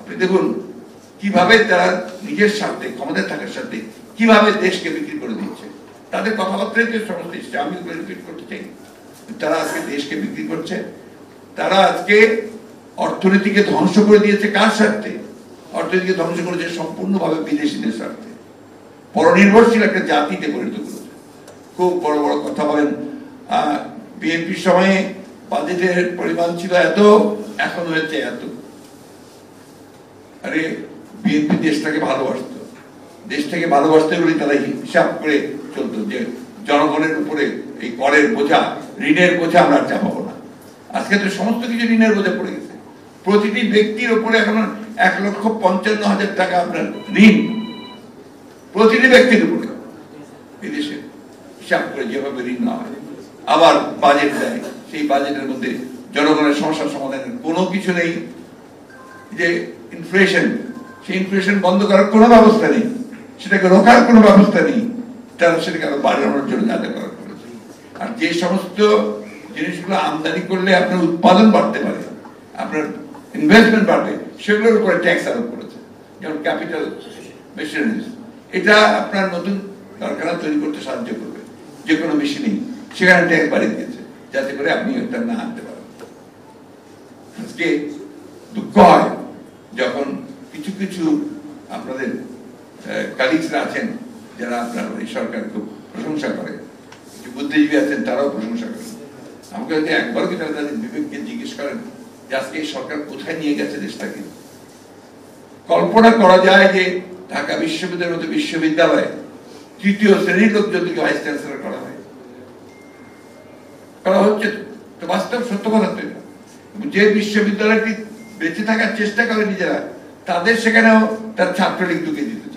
আপনি দেখুন কিভাবে তারা নিজের স্বার্থে ক্ষমতায় থাকার সাথে কিভাবে দেশকে বিক্রি করে দিচ্ছে। তাদের কথাবার্তায় যে সমস্ত এসছে, আমি রিপিট করতে চাই, তারা আজকে দেশকে বিক্রি করছে। তারা আজকে অর্থনীতিকে ধ্বংস করে দিয়েছে কার স্বার্থে? অর্থনীতিকে ধ্বংস করেছে সম্পূর্ণভাবে বিদেশিদের স্বার্থে। পরনির্ভরশীল একটা জাতিতে পরিণত করেছে। খুব বড় বড় কথা বলেন, বিএনপির সময়ে বাজেটের পরিমাণ ছিল এত, এখন হয়েছে এত। আরে বিএনপি দেশটাকে ভালোবাসতো, দেশটাকে ভালোবাসতে বলে তারা হিসাব করে চলতো যে জনগণের উপরে এই করের বোঝা, ঋণের বোঝা আমরা চাপাবো না। আজকে তো সমস্ত কিছু ঋণের বোঝা পড়ে গেছে। প্রতিটি ব্যক্তির উপরে এখন 1,55,000 টাকা আপনার ঋণ, প্রতিটি ব্যক্তির উপরে বিদেশে হিসাব করে যেভাবে ঋণ না হয়। আবার বাজেট দেয়, সেই বাজেটের মধ্যে জনগণের সমস্যার সমাধানের কোনো কিছু নেই। যে ইনফ্লেশন, সেই ইনফ্লেশন বন্ধ করার কোনো ব্যবস্থা নেই, সেটাকে রোকার কোনো ব্যবস্থা নেই, তারা সেটাকে আরো বাড়ানোর জন্য যাতে করা করেছে। আর যে সমস্ত জিনিসগুলো আমদানি করলে আপনার উৎপাদন বাড়তে পারে, আপনার ইনভেস্টমেন্ট বাড়বে, সেগুলোর উপরে ট্যাক্স আরোপ করেছে, যেমন ক্যাপিটাল মেশিনারিজ। এটা আপনার নতুন কারখানা তৈরি করতে সাহায্য করবে, যে কোনো মেশিনেই সেখানে ট্যাক্স বাড়িয়ে দিয়েছে যাতে করে আপনি এটা না আনতে পারেন। আজকে দুঃখ হয় যখন কিছু কিছু আপনাদের কালিগসরা আছেন যারা আপনার এই সরকার খুব প্রশংসা করে, কিছু বুদ্ধিজীবী আছেন তারাও প্রশংসা করেন। আমাকে যদি একবার কি তারা তাদের বিবেককে জিজ্ঞেস করেন যে আজকে এই সরকার কোথায় নিয়ে গেছে দেশটাকে। কল্পনা করা যায় যে ঢাকা বিশ্ববিদ্যালয়ের মতো বিশ্ববিদ্যালয়ে তৃতীয় শ্রেণীর লোক যদি ভাইস চ্যান্সেলর করা হয়, করা হচ্ছে, তো বাস্তব সত্য কথা তো এটা। যে বিশ্ববিদ্যালয়টি বেঁচে থাকার চেষ্টা করে নিজেরা, তাদের সেখানেও তার ছাত্রলীগ ঢুকে দিতে